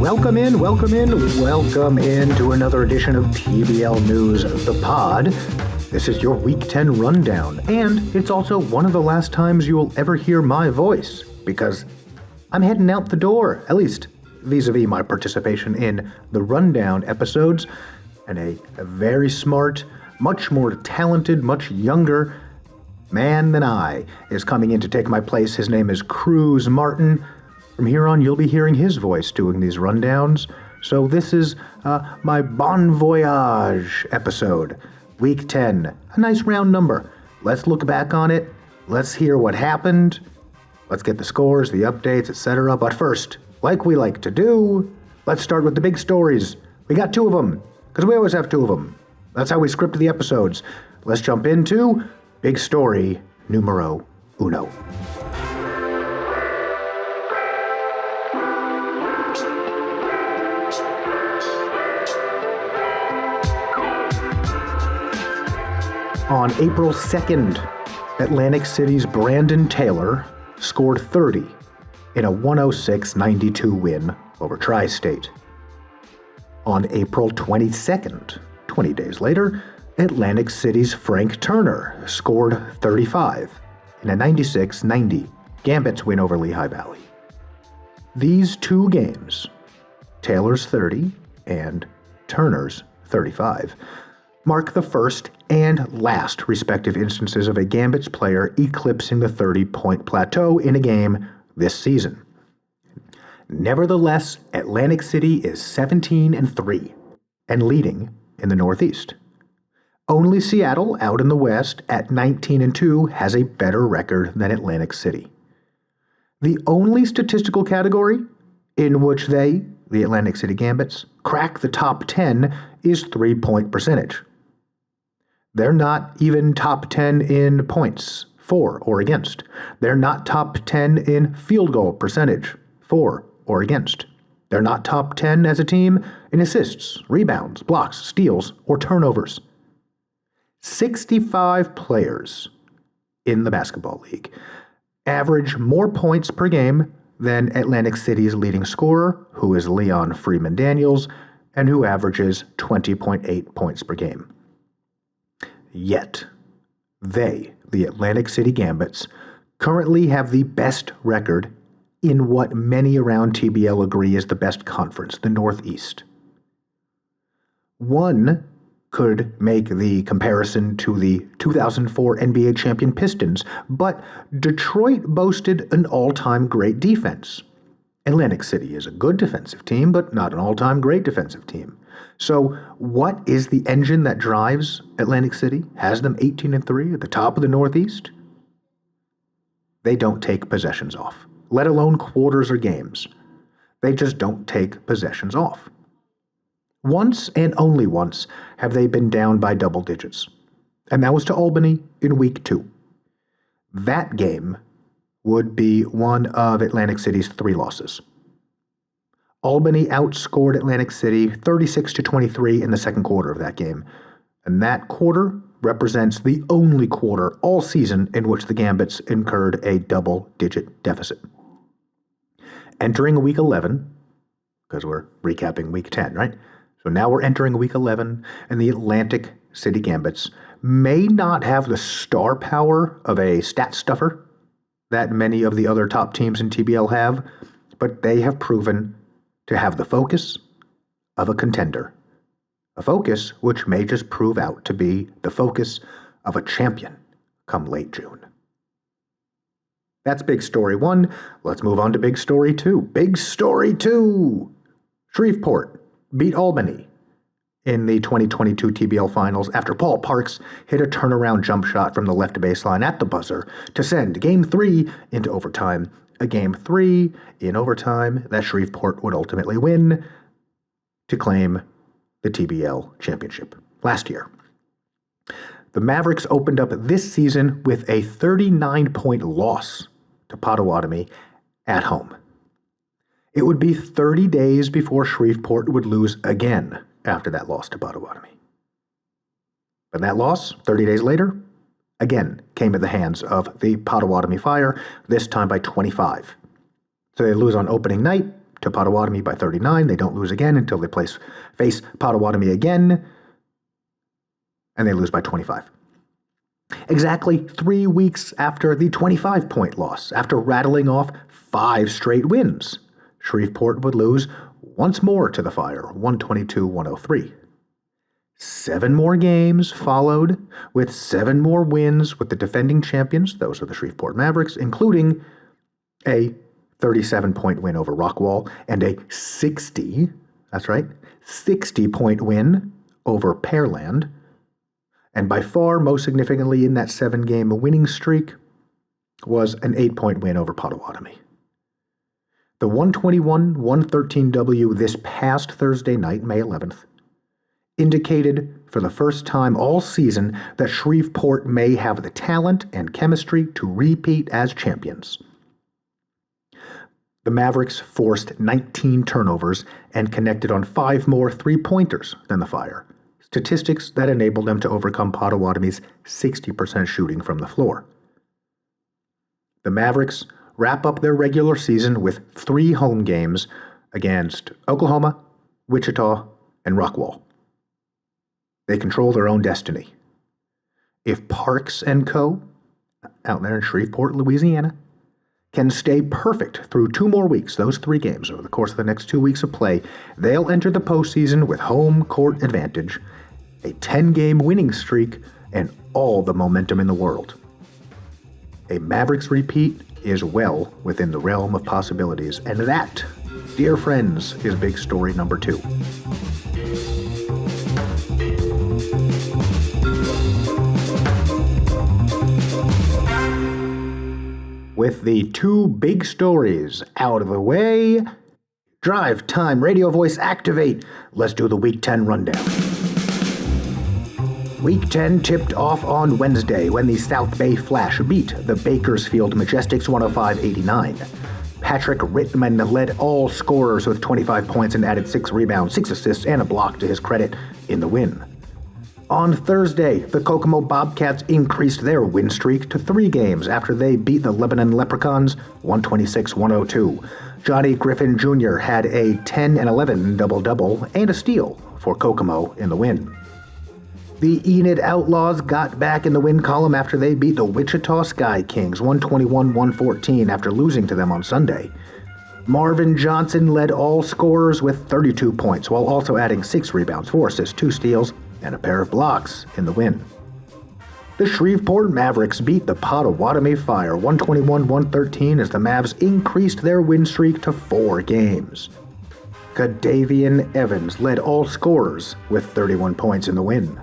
Welcome in to another edition of TBL News, the pod. This is your Week 10 rundown, and it's also one of the last times you will ever hear my voice, because I'm heading out the door, at least vis-a-vis my participation in the rundown episodes, and a very smart, much more talented, much younger man than I is coming in to take my place. His name is Cruz Martin. From here on, you'll be hearing his voice doing these rundowns. So this is my Bon Voyage episode, Week 10. A nice round number. Let's look back on it. Let's hear what happened. Let's get the scores, the updates, etc. But first, like we like to do, let's start with the big stories. We got two of them, because we always have two of them. That's how we script the episodes. Let's jump into big story numero uno. On April 2nd, Atlantic City's Brandon Taylor scored 30 in a 106-92 win over Tri-State. On April 22nd, 20 days later, Atlantic City's Frank Turner scored 35 in a 96-90 Gambits win over Lehigh Valley. These two games, Taylor's 30 and Turner's 35, mark the first and last respective instances of a Gambits player eclipsing the 30-point plateau in a game this season. Nevertheless, Atlantic City is 17-3 and leading in the Northeast. Only Seattle, out in the West, at 19-2, has a better record than Atlantic City. The only statistical category in which they, the Atlantic City Gambits, crack the top 10 is 3-point percentage. They're not even top 10 in points, for or against. They're not top 10 in field goal percentage, for or against. They're not top 10 as a team in assists, rebounds, blocks, steals, or turnovers. 65 players in the basketball league average more points per game than Atlantic City's leading scorer, who is Leon Freeman Daniels, and who averages 20.8 points per game. Yet, they, the Atlantic City Gambits, currently have the best record in what many around TBL agree is the best conference, the Northeast. One could make the comparison to the 2004 NBA champion Pistons, but Detroit boasted an all-time great defense. Atlantic City is a good defensive team, but not an all-time great defensive team. So what is the engine that drives Atlantic City, has them 18-3 at the top of the Northeast? They don't take possessions off, let alone quarters or games. They just don't take possessions off. Once and only once have they been down by double digits, and that was to Albany in Week 2. That game would be one of Atlantic City's 3 losses. Albany outscored Atlantic City 36-23 in the second quarter of that game, and that quarter represents the only quarter all season in which the Gambits incurred a double-digit deficit. Entering Week 11, because we're recapping Week 10, right? So now we're entering Week 11, and the Atlantic City Gambits may not have the star power of a stat stuffer that many of the other top teams in TBL have, but they have proven to have the focus of a contender. A focus which may just prove out to be the focus of a champion come late June. That's Big Story 1. Let's move on to Big Story 2. Big Story 2! Shreveport beat Albany in the 2022 TBL Finals after Paul Parks hit a turnaround jump shot from the left baseline at the buzzer to send Game 3 into overtime. A Game 3 in overtime that Shreveport would ultimately win to claim the TBL championship last year. The Mavericks opened up this season with a 39-point loss to Potawatomi at home. It would be 30 days before Shreveport would lose again after that loss to Potawatomi. But that loss, 30 days later, again came at the hands of the Potawatomi Fire, this time by 25. So they lose on opening night, to Potawatomi by 39. They don't lose again until they face Potawatomi again, and they lose by 25. Exactly 3 weeks after the 25-point loss, after rattling off 5 straight wins, Shreveport would lose once more to the Fire, 122-103. 7 more games followed, with 7 more wins with the defending champions, those are the Shreveport Mavericks, including a 37-point win over Rockwall and a 60-point win over Pearland. And by far, most significantly in that 7-game winning streak, was an 8-point win over Potawatomi. The 121-113 W this past Thursday night, May 11th, indicated for the first time all season that Shreveport may have the talent and chemistry to repeat as champions. The Mavericks forced 19 turnovers and connected on 5 more three-pointers than the Fire, statistics that enabled them to overcome Potawatomi's 60% shooting from the floor. The Mavericks wrap up their regular season with 3 home games against Oklahoma, Wichita, and Rockwall. They control their own destiny. If Parks & Co., out there in Shreveport, Louisiana, can stay perfect through 2 more weeks, those 3 games over the course of the next 2 weeks of play, they'll enter the postseason with home court advantage, a 10-game winning streak, and all the momentum in the world. A Mavericks repeat is well within the realm of possibilities, and that, dear friends, is big story number 2. With the 2 big stories out of the way, drive time, radio voice activate. Let's do the Week 10 rundown. Week 10 tipped off on Wednesday when the South Bay Flash beat the Bakersfield Majestics 105-89. Patrick Rittman led all scorers with 25 points and added 6 rebounds, 6 assists, and a block to his credit in the win. On Thursday, the Kokomo Bobcats increased their win streak to 3 games after they beat the Lebanon Leprechauns 126-102. Johnny Griffin Jr. had a 10-11 double-double and a steal for Kokomo in the win. The Enid Outlaws got back in the win column after they beat the Wichita Sky Kings 121-114 after losing to them on Sunday. Marvin Johnson led all scorers with 32 points while also adding 6 rebounds, 4 assists, 2 steals, and a pair of blocks in the win. The Shreveport Mavericks beat the Potawatomi Fire 121-113 as the Mavs increased their win streak to 4 games. Kadavian Evans led all scorers with 31 points in the win.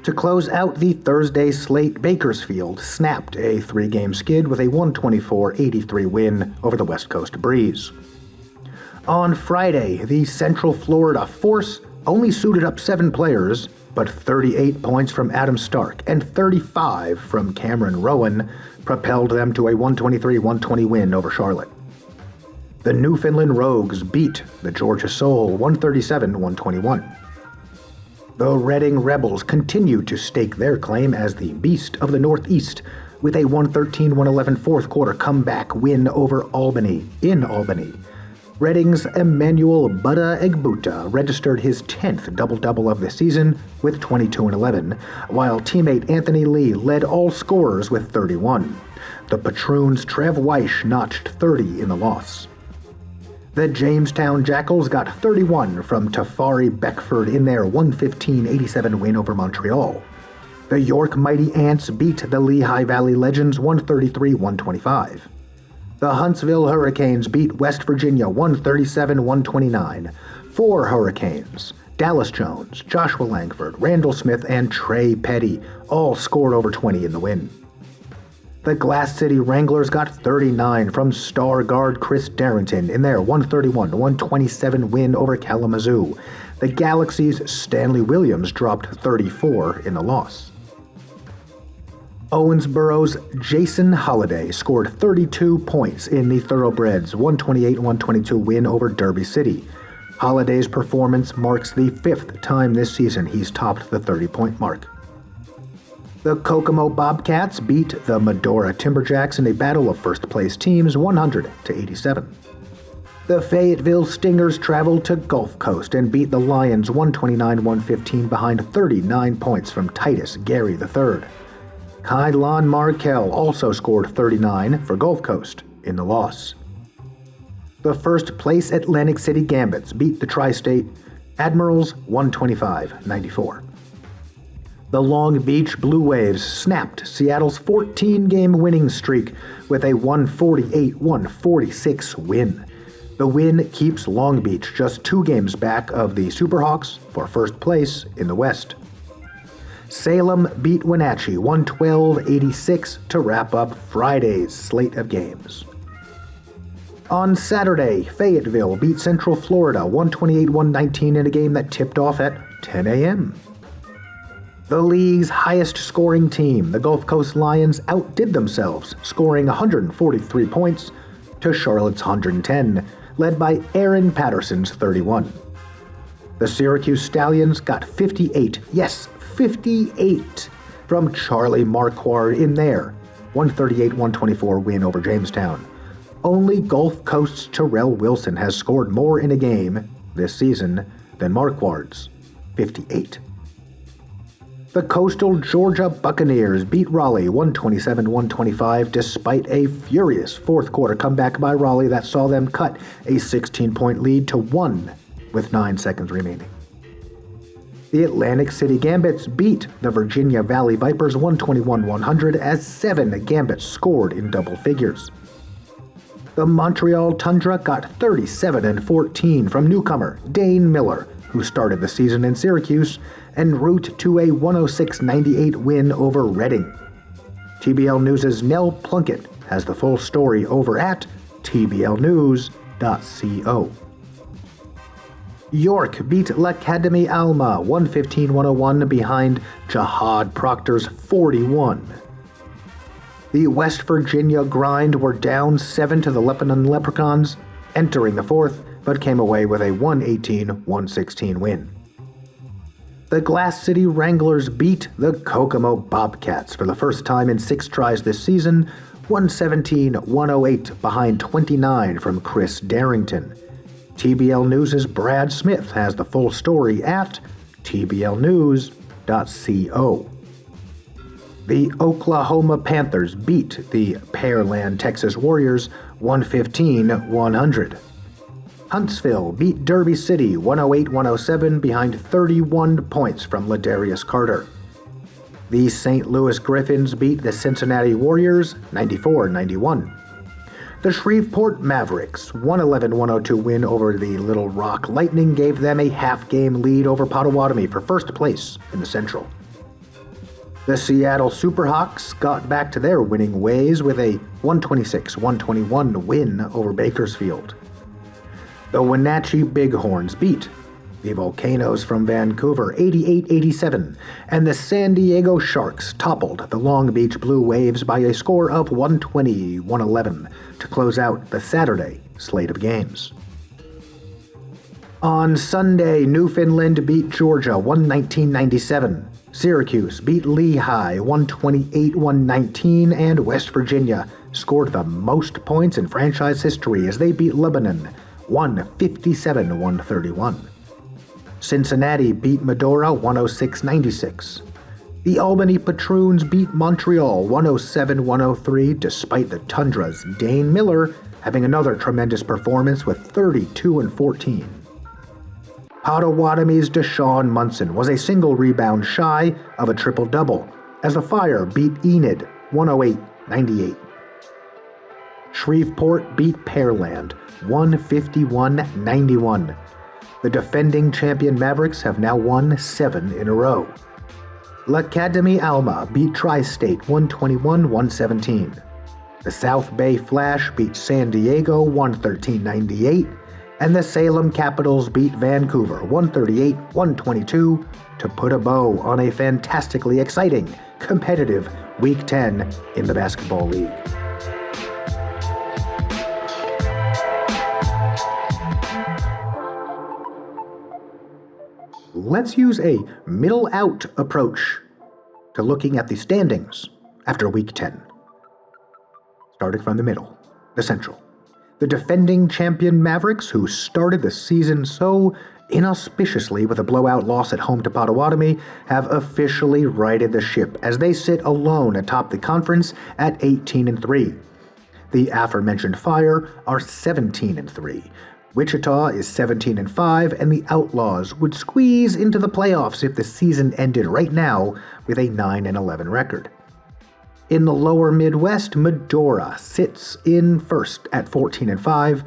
To close out the Thursday slate, Bakersfield snapped a 3-game skid with a 124-83 win over the West Coast Breeze. On Friday, the Central Florida Force only suited up 7 players, but 38 points from Adam Stark and 35 from Cameron Rowan propelled them to a 123-120 win over Charlotte. The Newfoundland Rogues beat the Georgia Soul 137-121. The Reading Rebels continue to stake their claim as the Beast of the Northeast with a 113-111 fourth quarter comeback win over Albany in Albany. Reading's Emmanuel Butta Egbuta registered his 10th double-double of the season with 22-11, while teammate Anthony Lee led all scorers with 31. The Patroons' Trev Weish notched 30 in the loss. The Jamestown Jackals got 31 from Tafari Beckford in their 115-87 win over Montreal. The York Mighty Ants beat the Lehigh Valley Legends 133-125. The Huntsville Hurricanes beat West Virginia 137-129. 4 Hurricanes, Dallas Jones, Joshua Langford, Randall Smith, and Trey Petty all scored over 20 in the win. The Glass City Wranglers got 39 from star guard Chris Darrington in their 131-127 win over Kalamazoo. The Galaxy's Stanley Williams dropped 34 in the loss. Owensboro's Jason Holliday scored 32 points in the Thoroughbreds' 128-122 win over Derby City. Holliday's performance marks the 5th time this season he's topped the 30-point mark. The Kokomo Bobcats beat the Medora Timberjacks in a battle of first-place teams 100-87. The Fayetteville Stingers traveled to Gulf Coast and beat the Lions 129-115 behind 39 points from Titus Gary III. Kylon Markell also scored 39 for Gulf Coast in the loss. The first-place Atlantic City Gambits beat the Tri-State Admirals 125-94. The Long Beach Blue Waves snapped Seattle's 14-game winning streak with a 148-146 win. The win keeps Long Beach just 2 games back of the Superhawks for first place in the West. Salem beat Wenatchee 112-86 to wrap up Friday's slate of games. On Saturday, Fayetteville beat Central Florida 128-119 in a game that tipped off at 10 a.m. The league's highest-scoring team, the Gulf Coast Lions, outdid themselves, scoring 143 points to Charlotte's 110, led by Aaron Patterson's 31. The Syracuse Stallions got 58, yes, 58, from Charlie Marquardt in their 138-124 win over Jamestown. Only Gulf Coast's Terrell Wilson has scored more in a game this season than Marquardt's 58. The Coastal Georgia Buccaneers beat Raleigh 127-125 despite a furious fourth-quarter comeback by Raleigh that saw them cut a 16-point lead to 1 with 9 seconds remaining. The Atlantic City Gambits beat the Virginia Valley Vipers 121-100 as 7 Gambits scored in double figures. The Montreal Tundra got 37-14 from newcomer Dane Miller, who started the season in Syracuse, en route to a 106-98 win over Reading. TBL News' Nell Plunkett has the full story over at tblnews.co. York beat L'Académie Alma 115-101 behind Jihad Proctor's 41. The West Virginia Grind were down 7 to the Lebanon Leprechauns, entering the fourth, but came away with a 118-116 win. The Glass City Wranglers beat the Kokomo Bobcats for the first time in 6 tries this season, 117-108 behind 29 from Chris Darrington. TBL News' Brad Smith has the full story at tblnews.co. The Oklahoma Panthers beat the Pearland, Texas Warriors 115-100. Huntsville beat Derby City 108-107 behind 31 points from Ladarius Carter. The St. Louis Griffins beat the Cincinnati Warriors 94-91. The Shreveport Mavericks' 111-102 win over the Little Rock Lightning gave them a half-game lead over Potawatomi for first place in the Central. The Seattle Superhawks got back to their winning ways with a 126-121 win over Bakersfield. The Wenatchee Bighorns beat the Volcanoes from Vancouver 88-87, and the San Diego Sharks toppled the Long Beach Blue Waves by a score of 120-111 to close out the Saturday slate of games. On Sunday, Newfoundland beat Georgia 119-97. Syracuse beat Lehigh 128-119, and West Virginia scored the most points in franchise history as they beat Lebanon 157-131. Cincinnati beat Medora 106-96. The Albany Patroons beat Montreal 107-103 despite the Tundra's Dane Miller having another tremendous performance with 32-14. Potawatomi's Deshaun Munson was a single rebound shy of a triple-double as the Fire beat Enid 108-98. Shreveport beat Pearland 151-91. The defending champion Mavericks have now won 7 in a row. L'Académie Alma beat Tri-State 121-117. The South Bay Flash beat San Diego 113-98. And the Salem Capitals beat Vancouver 138-122 to put a bow on a fantastically exciting, competitive Week 10 in the Basketball League. Let's use a middle-out approach to looking at the standings after Week 10. Starting from the middle, the Central. The defending champion Mavericks, who started the season so inauspiciously with a blowout loss at home to Potawatomi, have officially righted the ship as they sit alone atop the conference at 18-3. The aforementioned Fire are 17-3. Wichita is 17-5, and the Outlaws would squeeze into the playoffs if the season ended right now with a 9-11 record. In the lower Midwest, Medora sits in first at 14-5,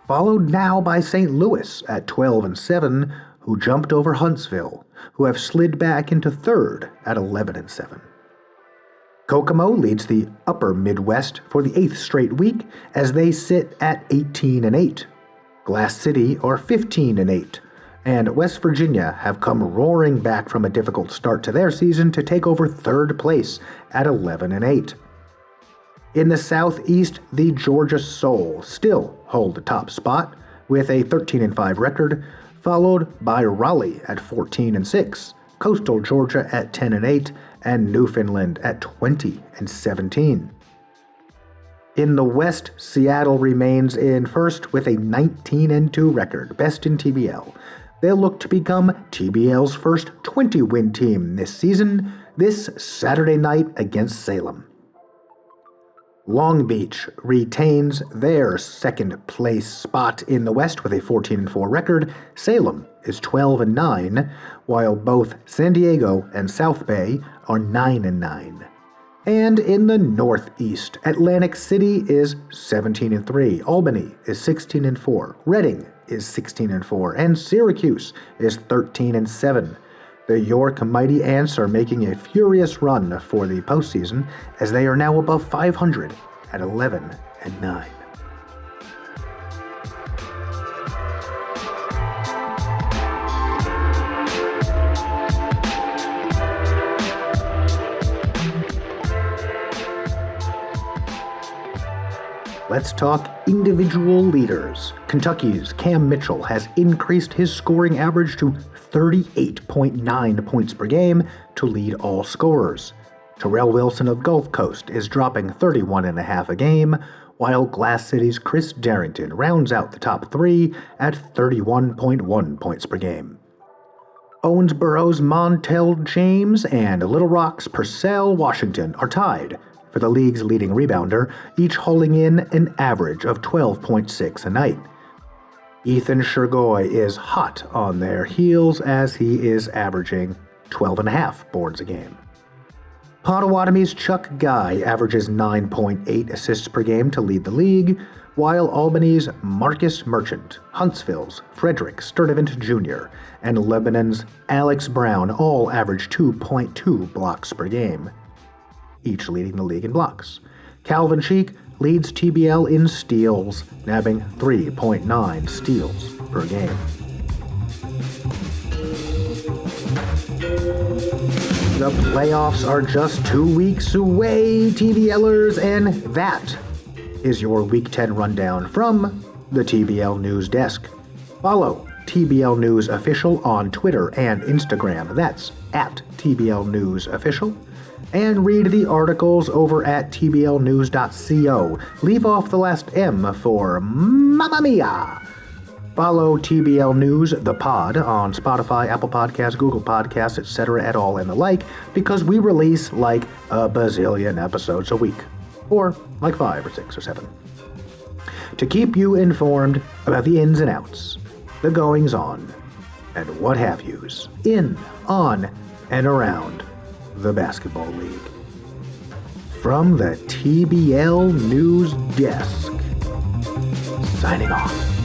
followed now by St. Louis at 12-7, who jumped over Huntsville, who have slid back into third at 11-7. Kokomo leads the upper Midwest for the 8th straight week as they sit at 18-8. Glass City are 15-8, and West Virginia have come roaring back from a difficult start to their season to take over third place at 11-8. In the Southeast, the Georgia Soul still hold the top spot with a 13-5 record, followed by Raleigh at 14-6, Coastal Georgia at 10-8, and Newfoundland at 20-17. In the West, Seattle remains in first with a 19-2 record, best in TBL. They'll look to become TBL's first 20-win team this season, this Saturday night against Salem. Long Beach retains their second-place spot in the West with a 14-4 record. Salem is 12-9, while both San Diego and South Bay are 9-9. And in the Northeast, Atlantic City is 17-3, Albany is 16-4, Reading is 16-4, and Syracuse is 13-7. The York Mighty Ants are making a furious run for the postseason as they are now above 500 at 11-9. Let's talk individual leaders. Kentucky's Cam Mitchell has increased his scoring average to 38.9 points per game to lead all scorers. Terrell Wilson of Gulf Coast is dropping 31.5 a game, while Glass City's Chris Darrington rounds out the top three at 31.1 points per game. Owensboro's Montel James and Little Rock's Purcell Washington are tied for the league's leading rebounder, each hauling in an average of 12.6 a night. Ethan Shergoy is hot on their heels as he is averaging 12.5 boards a game. Potawatomi's Chuck Guy averages 9.8 assists per game to lead the league, while Albany's Marcus Merchant, Huntsville's Frederick Sturdivant Jr., and Lebanon's Alex Brown all average 2.2 blocks per game, each leading the league in blocks. Calvin Cheek leads TBL in steals, nabbing 3.9 steals per game. The playoffs are just 2 weeks away, TBLers, and that is your Week 10 rundown from the TBL News Desk. Follow TBL News Official on Twitter and Instagram. That's at TBL News Official. And read the articles over at tblnews.co. Leave off the last M for Mamma Mia! Follow TBL News, the pod, on Spotify, Apple Podcasts, Google Podcasts, etc. et al. And the like, because we release like a bazillion episodes a week. Or like 5 or 6 or 7. To keep you informed about the ins and outs, the goings-on, and what have yous, in, on, and around the Basketball League. From the TBL News Desk, signing off.